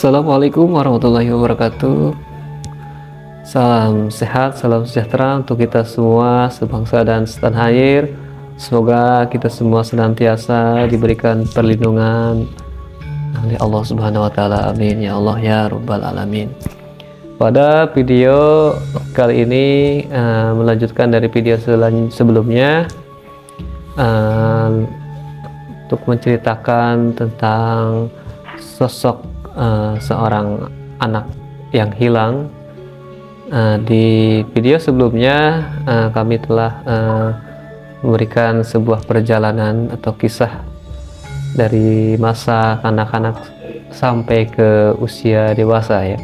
Assalamualaikum warahmatullahi wabarakatuh. Salam sehat, salam sejahtera untuk kita semua sebangsa dan setanah air. Semoga kita semua senantiasa diberikan perlindungan oleh Allah Subhanahu wa taala. Amin ya Allah ya rabbal alamin. Pada video kali ini melanjutkan dari video sebelumnya untuk menceritakan tentang sosok seorang anak yang hilang. Di video sebelumnya kami telah memberikan sebuah perjalanan atau kisah dari masa kanak-kanak sampai ke usia dewasa ya.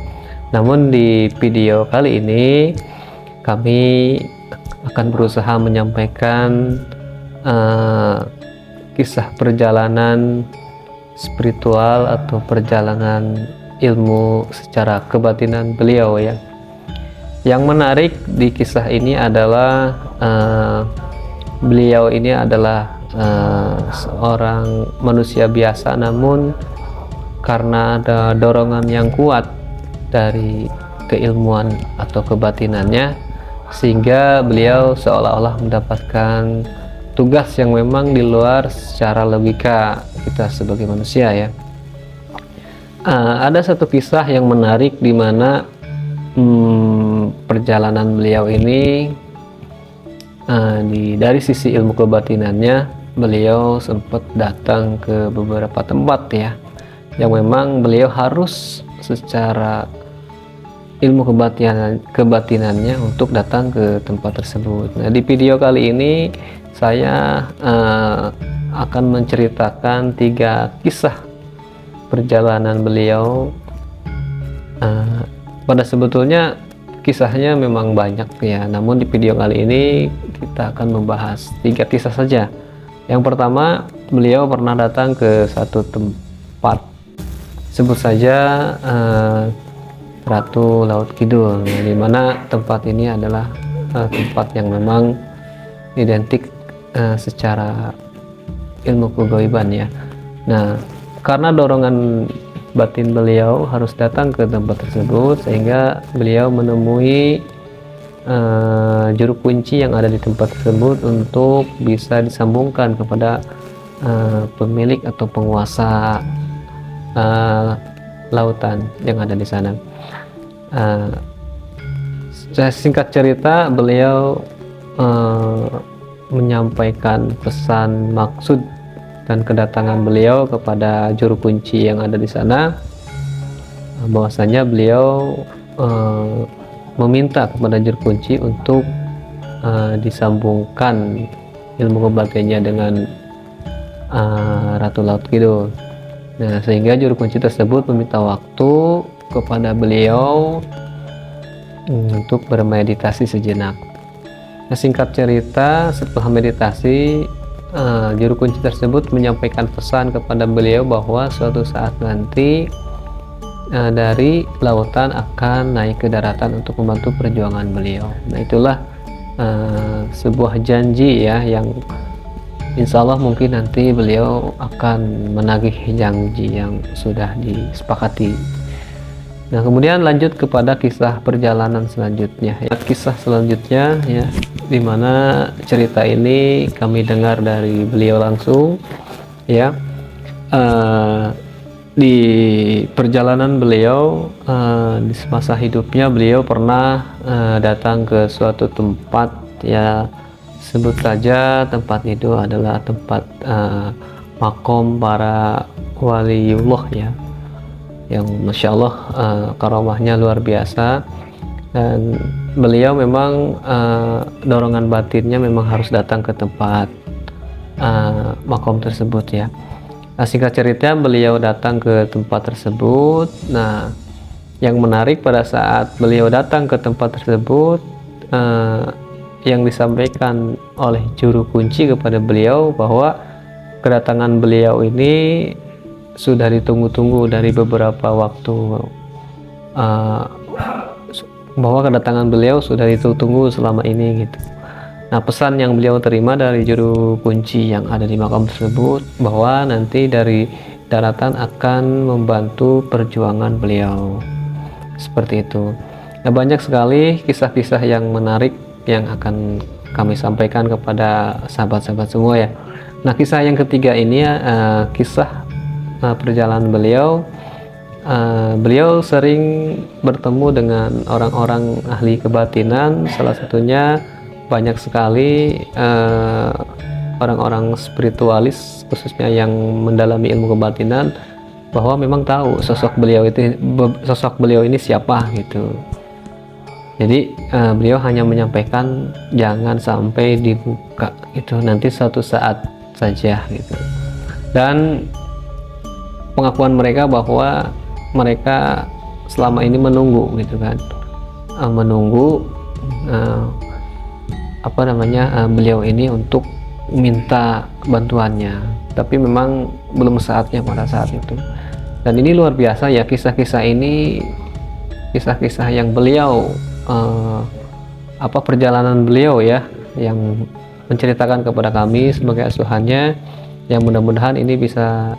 Namun di video kali ini kami akan berusaha menyampaikan kisah perjalanan spiritual atau perjalanan ilmu secara kebatinan beliau ya. Yang menarik di kisah ini adalah beliau ini adalah seorang manusia biasa, namun karena ada dorongan yang kuat dari keilmuan atau kebatinannya, sehingga beliau seolah-olah mendapatkan tugas yang memang di luar secara logika kita sebagai manusia ya. Ada satu kisah yang menarik di mana perjalanan beliau ini dari sisi ilmu kebatinannya, beliau sempat datang ke beberapa tempat ya, yang memang beliau harus secara ilmu kebatinannya untuk datang ke tempat tersebut. Nah, di video kali ini saya akan menceritakan 3 kisah perjalanan beliau. Pada sebetulnya kisahnya memang banyak ya, namun di video kali ini kita akan membahas 3 kisah saja. Yang pertama, beliau pernah datang ke satu tempat, sebut saja Ratu Laut Kidul, di mana tempat ini adalah tempat yang memang identik secara ilmu kegoiban ya. Nah, karena dorongan batin beliau harus datang ke tempat tersebut, sehingga beliau menemui juru kunci yang ada di tempat tersebut untuk bisa disambungkan kepada pemilik atau penguasa lautan yang ada di sana. Singkat cerita, beliau menyampaikan pesan maksud dan kedatangan beliau kepada juru kunci yang ada di sana, bahwasanya beliau meminta kepada juru kunci untuk disambungkan ilmu kebatinannya dengan Ratu Laut Kidul. Nah, sehingga juru kunci tersebut meminta waktu kepada beliau untuk bermeditasi sejenak. Nah, singkat cerita, setelah meditasi, juru kunci tersebut menyampaikan pesan kepada beliau bahwa suatu saat nanti dari lautan akan naik ke daratan untuk membantu perjuangan beliau. Nah, itulah sebuah janji ya, yang insya Allah mungkin nanti beliau akan menagih janji yang sudah disepakati. Nah, kemudian lanjut kepada kisah perjalanan selanjutnya ya. Kisah selanjutnya ya, dimana cerita ini kami dengar dari beliau langsung ya. Di perjalanan beliau, di masa hidupnya beliau pernah datang ke suatu tempat ya, sebut saja tempat itu adalah tempat makom para waliullah ya, yang Masya Allah karamahnya luar biasa. Dan beliau memang dorongan batinnya memang harus datang ke tempat makom tersebut ya. Nah, singkat cerita, beliau datang ke tempat tersebut. Nah, yang menarik pada saat beliau datang ke tempat tersebut, yang disampaikan oleh juru kunci kepada beliau bahwa kedatangan beliau ini sudah ditunggu-tunggu dari beberapa waktu, bahwa kedatangan beliau sudah ditunggu selama ini gitu. Nah, pesan yang beliau terima dari juru kunci yang ada di makam tersebut bahwa nanti dari daratan akan membantu perjuangan beliau. Seperti itu. Nah, banyak sekali kisah-kisah yang menarik yang akan kami sampaikan kepada sahabat-sahabat semua ya. Nah, kisah yang ketiga ini kisah perjalanan beliau. Beliau sering bertemu dengan orang-orang ahli kebatinan, salah satunya banyak sekali orang-orang spiritualis khususnya yang mendalami ilmu kebatinan, bahwa memang tahu sosok beliau ini siapa gitu. Jadi beliau hanya menyampaikan jangan sampai dibuka, itu nanti suatu saat saja gitu. Dan pengakuan mereka bahwa mereka selama ini menunggu gitu kan, menunggu beliau ini untuk minta bantuannya, tapi memang belum saatnya pada saat itu. Dan ini luar biasa ya, kisah-kisah ini kisah-kisah yang beliau perjalanan beliau ya, yang menceritakan kepada kami sebagai asuhannya, yang mudah-mudahan ini bisa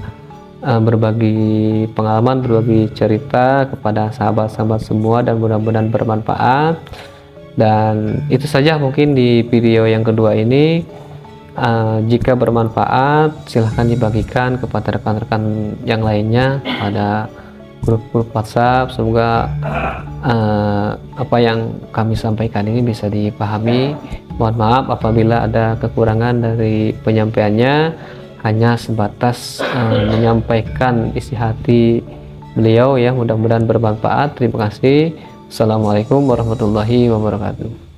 berbagi pengalaman, berbagi cerita kepada sahabat-sahabat semua, dan mudah-mudahan bermanfaat. Dan itu saja mungkin di video yang kedua ini. Jika bermanfaat, silahkan dibagikan kepada rekan-rekan yang lainnya pada grup-grup WhatsApp. Semoga apa yang kami sampaikan ini bisa dipahami. Mohon maaf apabila ada kekurangan dari penyampaiannya, hanya sebatas menyampaikan isi hati beliau ya, mudah-mudahan bermanfaat. Terima kasih. Assalamualaikum warahmatullahi wabarakatuh.